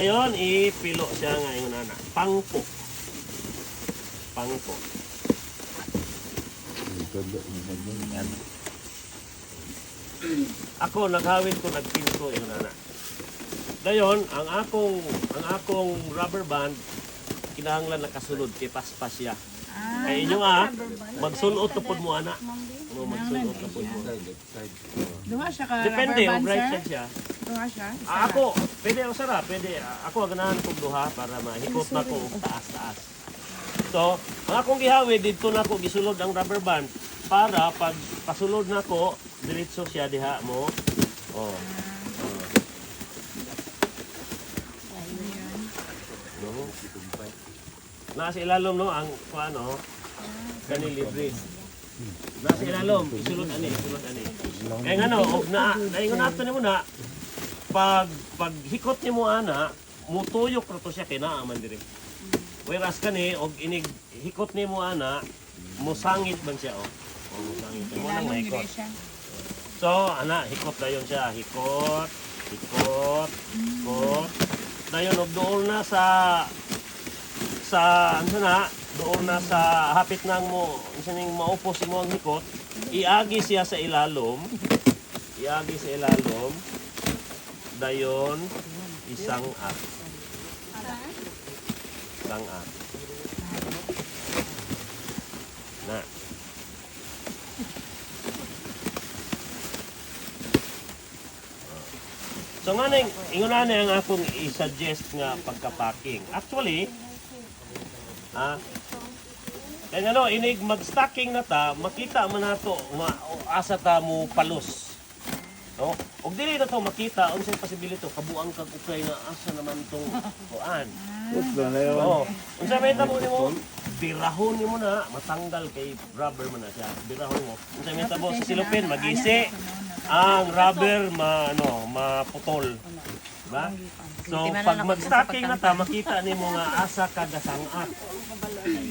Ngayon, ipilo siya ngayon, anak. Pangpo. Pangpo. Ako, naghawid ko, nagpinto yun, anak. Dayon, ang akong rubber band, kinahanglan nakasulod, kay paspas siya. Kaya inyo magsulot na po mo, anak. Magsulot na po mo. Duha siya ka Depende, rubber kung band, right sir? side siya. Duha siya? Ako, pwede ako sarap, pwede. Ako ganahan kong duha para mahikot na ko taas-taas. So, ang akong gihawid, dito na ko gisulod ang rubber band para pag pasulod na ko, diretso siya diha mo. Oh. No. Nasa ilalom no ang ano, kani libre. Nasa ilalom, isulod ani. Kaya nga no, og naingon nato nimo na pag hikot nimo ana, mutuyok ra to siya kay naa man diri. Whereas kani og inig hikot nimo ana, musangit man siya oh. Oh, musangit. Mo nang mahikot. So, ana, hikot dayon siya, hikot. Dayon og doon na sa ano na, doon na sa hapit nang mo, isa ning maupos mo ang hikot, iagi siya sa ilalom. Dayon isang at. Na. So nga nang ingon na ang akong i-suggest nga pagka-packing. Actually, kaya ano, inig mag-stocking na ta, makita man nato asa ta mo palos. No? Og dili na to makita unsay possibility to kabuang kag ukay na asa naman tong kuan. Oo. Unsay may tabo nimo? Birahon nimo na matanggal kay rubber man na siya. Birahon mo. Unsay may tabo sa silupin magisi ang rubber maputol. Diba? So pag mag-stocking na ta makita nimo nga asa kada sangat.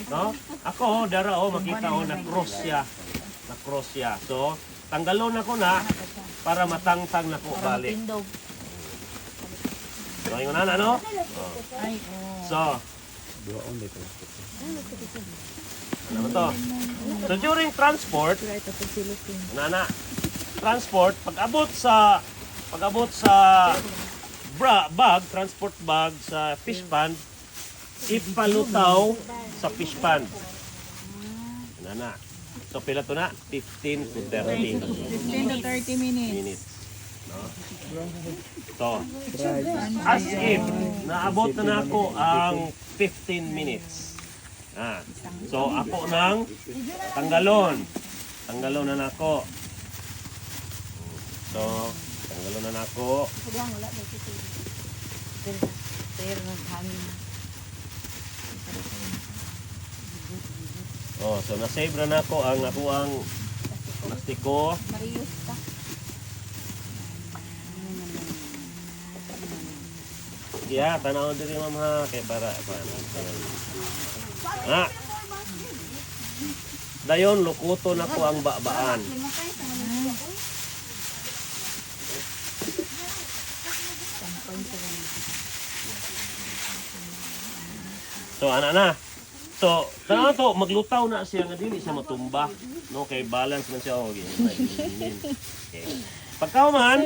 No? Ako dara makita na-cross siya. So tanggalon ako na para matangtang na ko balik. So yung ano? So ano to? So during transport, pag abot sa transport bag sa fish pond, ipalutaw sa fish pond. Nana. So pila to na 15 to 30. 15 to 30 minutes. No? So, as if naabot na nako ang 15 minutes. So ako nang tanggalon na nako. So, tanggalon na nako. Oh, so na-save na nako ang plastiko. Yeah, tanaw diri ma'am ha kay para dayon lukuto nako ang babaan. So ana na. So, tanaw to maglutaw na siya nga dili siya matumba, no kay balance man siya okay. Pagkahuman,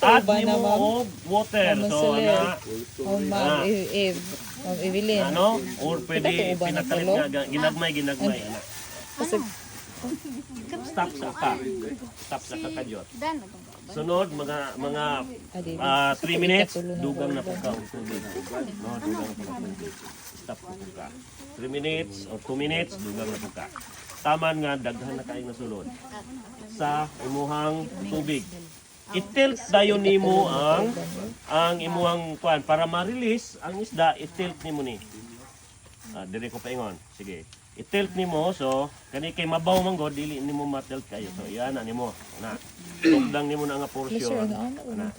add nimo og water. So ana, Evelyn. ano, or pwede pinakalit nga ginagmay ana. Stop sa kakajot. Sunod mga 3 minutes dugang na pagka og tubig. No, dugang na pagka. Stop ka. 3 minutes or 2 minutes dugang na pagka. Taman nga daghan na kay nasulod sa imuhang tubig. I-tilt dayon nimo ang imuhang kuan para ma-release ang isda, i-tilt nimo ni. Dire ko paingon. Sige. I-tilt nimo so kani kay mabaw man god dili nimo ma-tilt kayo. So iyan na nimo. Na. Tugdang nimo na nga portion. Ana.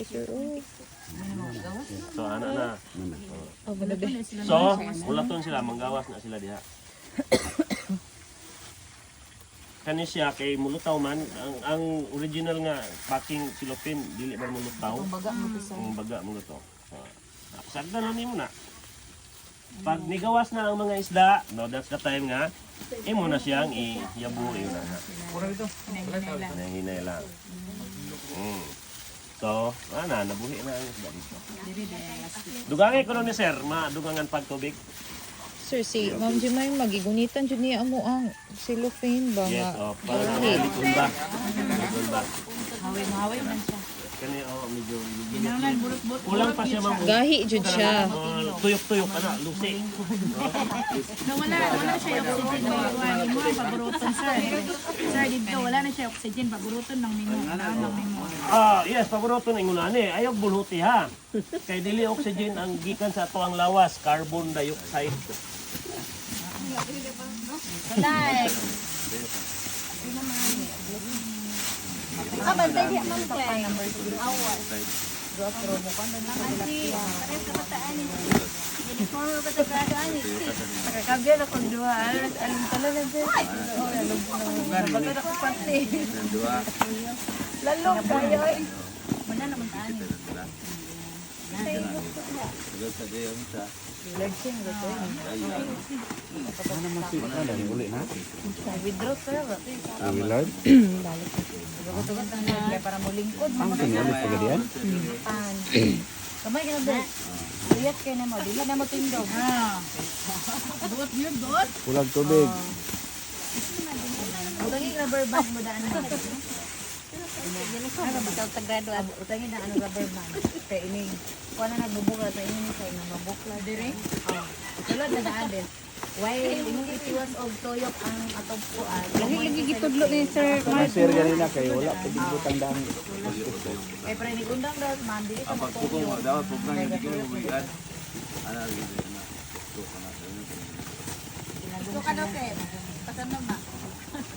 So ana na. So ulaton sila manggawas na sila diha. Kani siya kay mulutaw man ang original nga packing silopin dili man mulutaw. Ang baga mo to. Sagdan lang nimo na. Pag nigawas na ang mga isda, no, that's the time nga imo na siyang iyabuhi na. Hinay lang. So, nabuhi na ang isda dito. Dugangay ko nun ni sir, madugangan pagtubig. Sir, si Ma'am Jemay, magigunitan dyan niya mo ang cellophane ba Yes, nga? para likod ba? Likod ba? Haway man siya. Kani, medyo Pinangan, burot-burot. kulang pa siya mga Gahi jud siya. tuyok-tuyok, lusi. No, wala siya oxygen. Iwan mo ang paburuton, sir. Sir, dito, wala na siya oxygen. Paburuton ng mimo. Naan ng mimo. Yes, paborito na ingunani. Ayaw buluti ha. Kay dili oxygen ang gikan sa ato ang lawas, carbon dioxide. Like. Bantay di man ko pa number 2. Awas. Naman si pares ka bataan ni. Uniform ba ta kadaan ni? Kakabyan ako duha. Alam tala na din. Oh, alam ko na. Bagay ako pati. Lalo kayo. Mana naman taan ni. Withdraw sir. Willard? Para mo lingkod. Ang tinulit pa gadiyan? Kamay ka na doon. Liyat kayo na mo. Dili na mo tindog. Duot yun, duot. Kulang tubig. Utangin na rubber band mo daan mo. Ano ba ito tag-graduate? Utangin na ano rubber band. Kaya ini, kung na nagbubukla sa inyo sa inyo, mabukla. Dire? Oo. Tulad na daan din. While imong itiwas og toyok ang atong puan. Lagi gitudlo ni Sir Mga sir ganina kay wala pwedeng butang daan. Kaya para ni undang daw, ma'am, dili ka magtuyo. dapat pulang hindi kayo buwian. Ano gitu na. Ito ka daw, Sir. Pasan na.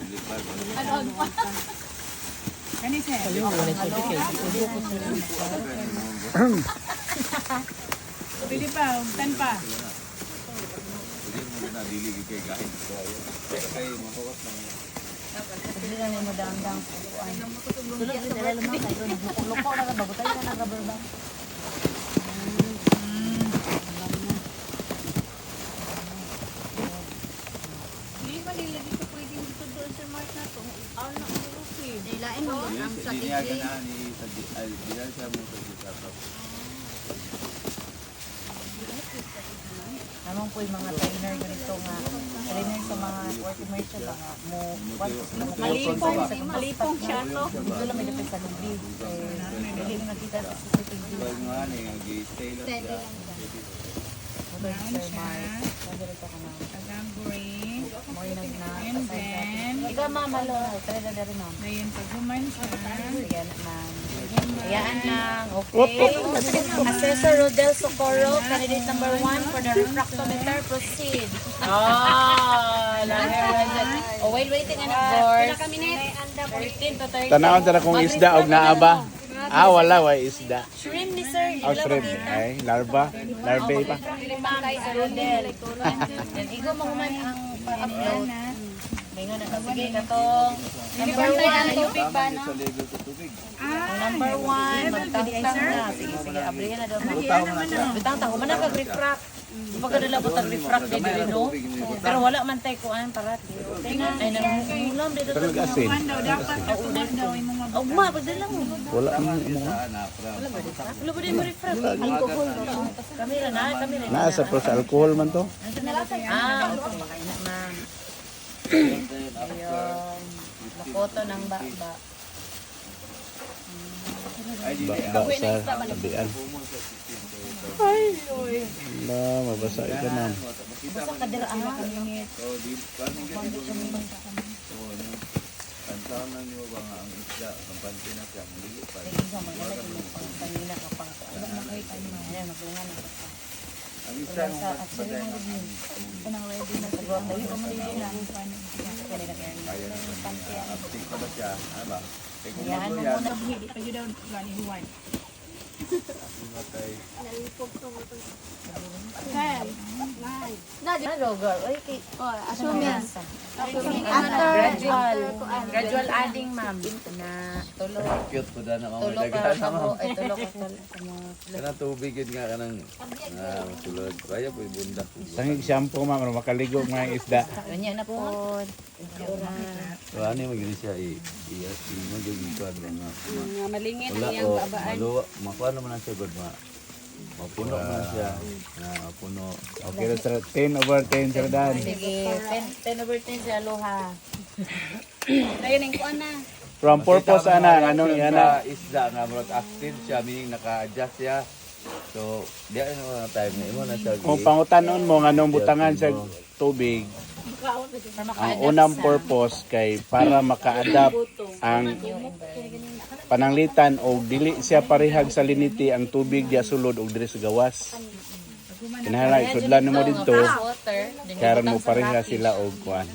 Lipat. Kani, sir. Pwede pa, tan pa. Hindi mo na dili kay gahin. Kay mahawas ng Dili na mo dang puan. Tulog sa dala lamang kayo. Loko na ba? Butay na rubber band. Hindi ba nilagay ko pwede dito doon sa Mark na to? Ano na ang okay. Ilain mo ang hindi sakit niya din. ganahan ni Diyan siya mo sa sa Among po yung mga trainer ganito nga. Trainer sa mga workers siya ba nga. Malipong siya to. Dito lang may lapit sa lubi. Hindi mo nakita sa CCTV. mga ani gi-stay lang siya. Motor Sir Mark. Pwede rin ka na. Tagang-bring. Mo yung And then, Ikaw mamalo. Try na rin ma'am. ngayon pag human siya. Yan ma'am. Hayaan lang. Okay. Assessor Rodel Socorro, candidate number 1 for the refractometer. Proceed. Oh, waiting on the board. 13 to 30. Tanawon tara kung isda og naaba. Wala way isda. Shrimp ni sir. Oh, shrimp. Ay, larva. Larvae pa. Ma'am, kay Sir Rodel. Yan, ikaw mo man ang pa-upload. Ngayon na. Sige, katong number 1. Tubig ba, no? Sa level sa tubig. Number 1. Magtangtang na. Sige, sige. Abrihan na daw. Bitang tako. Man ang kag-refract. Pagkadala po tag-refract dito rin, no? Pero wala man tayo kuhaan parati. Ay, nangulam dito. Talaga asin. Kuhan daw, dapat katuhan daw yung mga Oh, ma, pagdala mo. Wala man mo. Wala ba din mo refract? Alcohol. Kamera na, kamera na. Naa sa pro sa alcohol man to. Okay, makain na, ma'am. Ayun. Nakoto ng baba. Ba sa tabian. Ay, mabasa ito ma'am. Basta kadira ang makamingit. So di paano Pansaw na niyo ba nga ang isda ang panty na siya muli pa. Sige, sa mga lagi mo pang kanina ka pang ano makita mo. Ayan, magunga na. Ang isda ng Actually, mga gudin. Kanang ready na sa guwap. Ayun, ready na. Kanina kaya na uptik pa ba siya? Ano ba? Kaya kung Yan mo magulo yan, muna. hindi pa yun daw gani huwan. matay. Nalipog to mo to. Sir, Girl. Ay, kay... Oh, assume yan. Gradual adding, ma'am. Na tulo. Cute po na mga Tulo ka dagan kabo. naman. Ay, tulo ka mga... Kanang tubig yun nga kanang masulod. Kaya po yung bunda. Sangig shampoo ma'am, makaligo mga isda. Ganyan na po. So ano yung magiging siya magiging kuwan mga Malingit wala ang iyang o babaan. maluwa. Makuha naman ang siya good mapuno na siya. Mapuno. Okay, sir. 10/10 sir Dan. Sige, 10 over 10 si Aloha. Ayun, ang kuan na. From purpose ana, anong yan ana? isda nga murag active siya meaning naka-adjust siya. So, di ano mga time na imo na siya. Kung pangutanon mo nganong butangan sa tubig, ang unang purpose kay para maka-adapt ang pananglitan o dili siya parehag sa liniti ang tubig diya sulod og diri sa gawas. Kinahanglan isudlan mo dito karon mo pareha sila og kuan.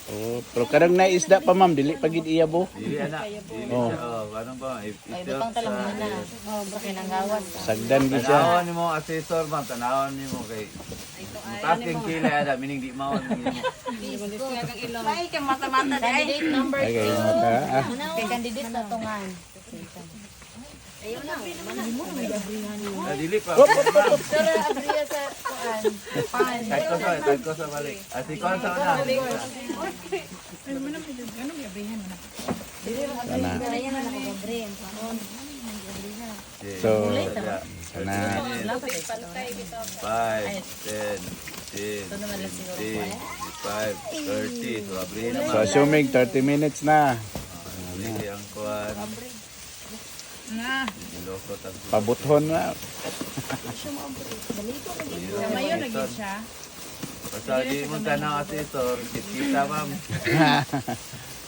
Oh, pero kadang na isda pa ma'am dili pa gid iya bo. Dili ana. Dili Oh. siya. Ano ba? Ay, butang talang muna. Bakit nang gawas. Sagdan gid siya. Tanawon nimo assessor man, tanawon nimo kay tasking kilay ada meaning di mawon nimo. Ay, kay mata-mata di ay. Candidate number Okay, 2. mata. Kay candidate na tungan. Dili pa. Pero abriya sa kuan. Pan. Kahit ko sa balik. Ati ko sa una. So, sana 5, 10, 15, 20, 25, 30. So, abrihin so naman. assuming 30 minutes na. Dili ang kuwan. Iloko tag Pabuthon na. Mayon lagi siya. basta di mo tanaw assessor, kita ma'am.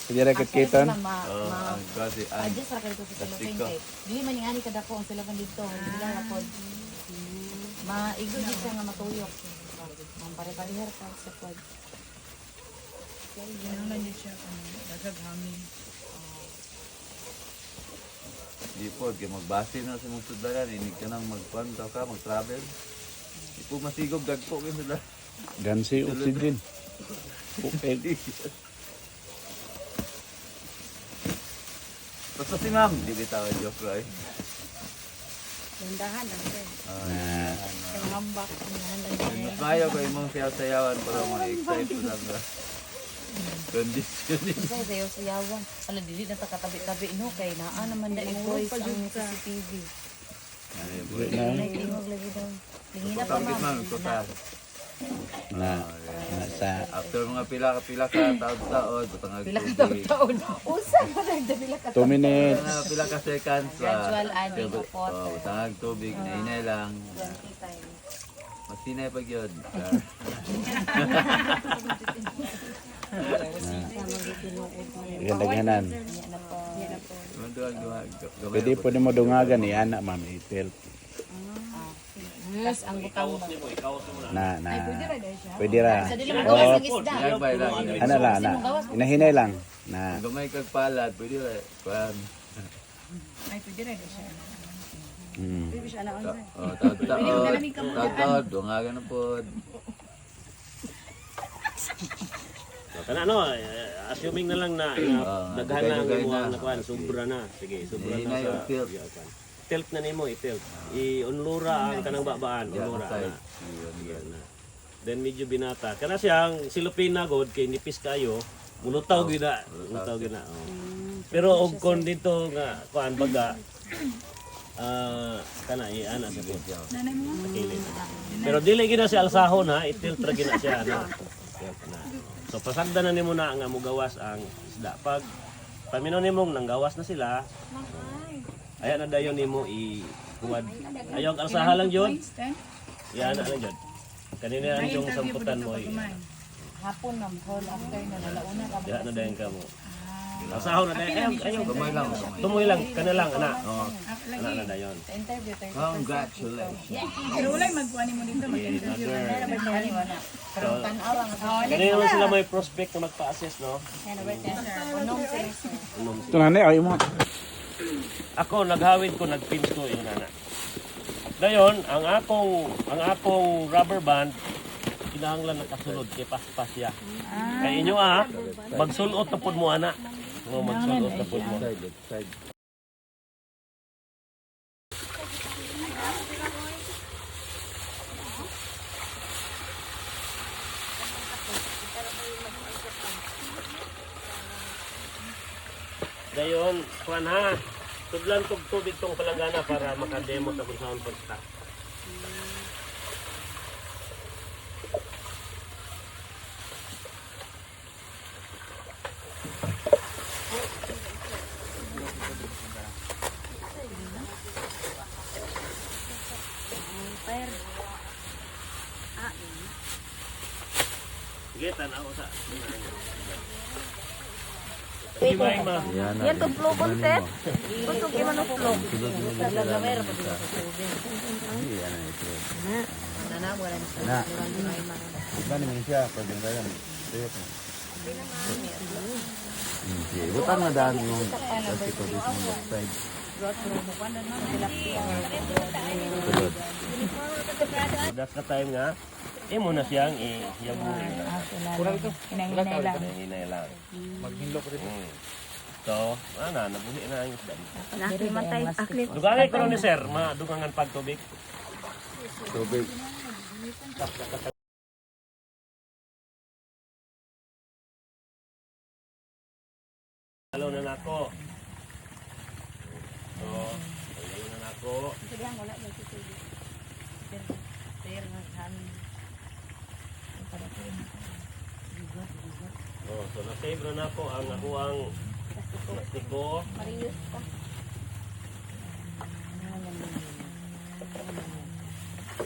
Sige ra kiton. Oh, ang kasi ang Adjust ra kayo sa Pastiko. cellophane. Dili man ingani kada ko ang cellophane dito. Dili ra pod. Maigod dito nga matuyok. Ang pare-pareher ka sa pod. Ginahanglan niya siya dagag hangin. di po kay magbase na sa mong sudlaran, inig ka nang magkuan ka, mag-travel. Di po masigog dagpo kay sudlaran. Gansi oxygen. Okay. Basta si ma'am, di bitaw joke right. Dandahan lang, sir. Na Ang hambak. Mas maayo ko imong sayaw-sayawan para ma-excite ko lang. Conditioning. Kasi sayo sayawan. Ala dili na ta katabi-tabi no kay naa naman da voice ang CCTV. Ay tingog lagi daw. Lingina pa Tapos ma'am, ma'am. ito ta. na sa After mga pila ka taon-taon, butang Pila ka taon. Usa pa nagdabila ka. 2 minutes. Pila ka seconds. Gradual adding of water. Butang tubig, nainay lang. Mas sinay pag yun. Gandaganan. Pwede po mo dungagan ni ana ma'am itil. Yes, ang butang ba. Na pwede ra. Sa dili mo gawas ng isda. Yagbay lang. Ana la na. Inahinay lang na Gamay kag palad, pwede ra. Kuan. Ay, pwede rin siya. mm. Taon, dungagan na po. Kana no, assuming na lang na daghan na ang imo ang nakuan, sobra na. Sige, sobra na Hinay sa o tilt. tilt na nimo, i-tilt. I-unlura ang kanang babaan, unlura na. Na. Then medyo binata. Kana siyang silupina god kay nipis kayo, mulutaw gyud na, mulutaw gyud na. Oh. Pero og kon dito nga kuan baga kana ana sa ko. Nanay mo? Kilid. Pero dili gina siya alsahon ha, i-tilt ra gina siya na. Tilt na. So pasagdan na nimo na nga mugawas ang isda. Pag paminaw nimo nang gawas na sila. Aya na dayon nimo i-kuwad. Ayaw ang alsaha lang jud. Yan na lang jud. Kanina ang yung samputan mo. Hapon na hall after na nalauna ka. Diha na dayon ka mo. Alsahaw na dayon. Ayaw. Gamay lang. Tumoy lang kana lang ana. Ana na dayon. Sa interview tayo. Congratulations. Pero wala magkuhanin mo dito, mag-interview ka na. Ano wala. Pero tanawa nga. Kanina naman sila may prospect na magpa-assess no. Unong sir. Ito na ni ay mo. ako naghawid ko nagpins ko yung nana. Dayon ang akong rubber band kinahanglan nakasulod kay paspas ya. Kay inyo magsulot na pud mo ana. No, magsulot na pud mo. Dayon, kuan ha. Tudlan kog tubig tong palanggana para makademo ta kung saan pag-start. Sige, tanaw sa. Gimay ma. Yan to flow content. Gusto ko man flow. Butang na daan mo. Kasi ko dito mo backside. Das ka time nga. Imo na siyang iyang mo. Hinay-hinay lang. Hinay lang. Maghinlo ko rin. So, nabuhi na ang isda. Nakimatay aklit. Dugangay ko ron ni sir, madugangan pagtubig. Tubig. Halo na nako. So, halo na nako. Oh, so na-save na nako ang nakuang plastiko.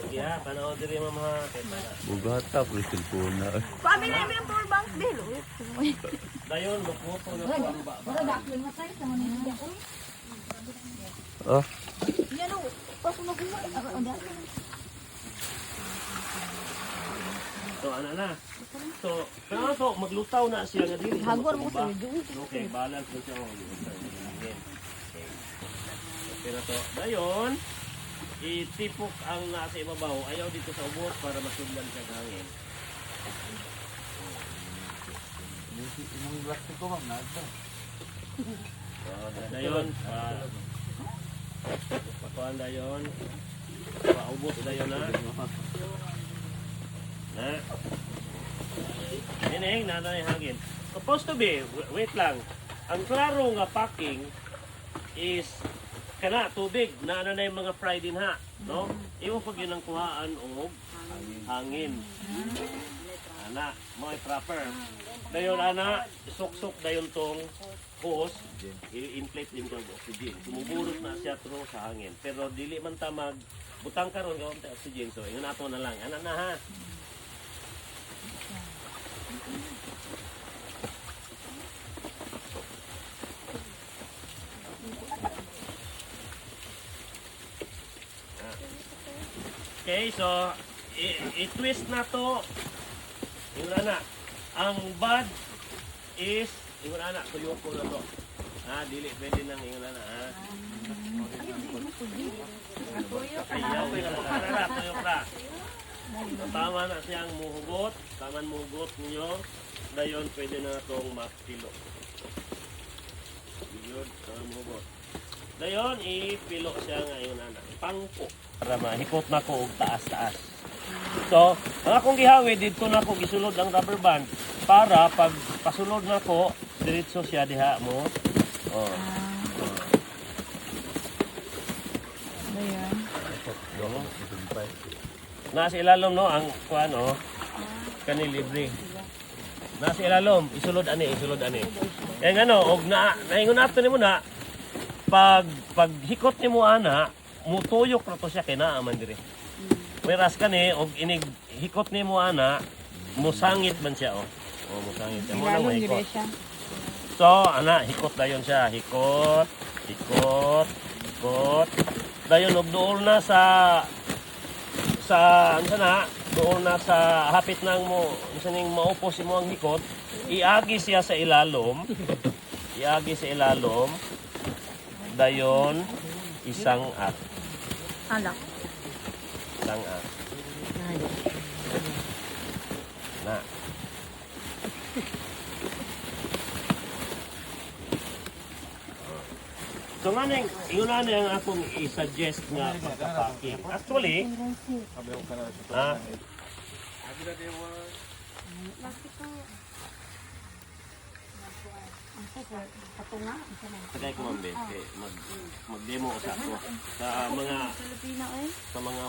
Yeah, panahon diri mama kay pana. Bugata ko cellphone na. Kami na yung power bank bill. Dayon lupo na ko ba. Oh, So ana na. So, pero so maglutaw na siya nga dili. Hagor mo sa okay, balance mo siya. Okay. Pero to, dayon itipok ang nasa ibabaw ayaw dito sa ubos para masudlan siya ng hangin. yung plastic ko ma'am, nasa. So, dayon pakuan dayon. Paubos dayon na. Na. Ineng nanay hangin. Supposed to be, wait lang. Ang klaro nga packing is kana tubig na na yung mga fry din ha, no? Iwo pag yun ang kuhaan og hangin. Ana, mo proper. Dayon ana, suksok dayon tong hose, i-inflate din tong oxygen. Sumuburot na siya through sa hangin. Pero dili man ta mag butang karon ka unta oxygen, so ingon nato na lang. Ana na ha. Okay, so i-twist na to. Yung na. Ang bud is yung na tuyo ko na to. Dili pwede nang yung na ha. Ayaw na tuyo ka. Tama na siyang muhugot, taman muhugot niyo. Dayon pwede na tong makilo. Yun, taman muhugot. Dayon ipilo siya nga yung na. Pangpo. Para mahikot na ko og taas-taas. So, ang akong gihawi dito na ko gisulod ang rubber band para pag pasulod na ko diretso siya diha mo. Oh. Ayan. Nasa ilalom no ang kuano kani libre. Nasa ilalom isulod ani. Kaya ngano og naingon ato nimo na pag hikot nimo ana mutuyok ra to siya kay naa man diri. Whereas kani og inig hikot nimo ana musangit man siya oh. Oh musangit. Amo na Ilalong mahikot. dire siya. So ana hikot dayon siya, hikot. Dayon og duol na sa ano na, doon na sa hapit nang mo ning maupos imo ang hikot, iagi siya sa ilalom. dayon isang at. Alak. Isang at. Na. So nga nang, yun na ang akong i-suggest nga pagkapacking. Actually, Tagay ko ma'am, mag-demo ko sa ako. Sa mga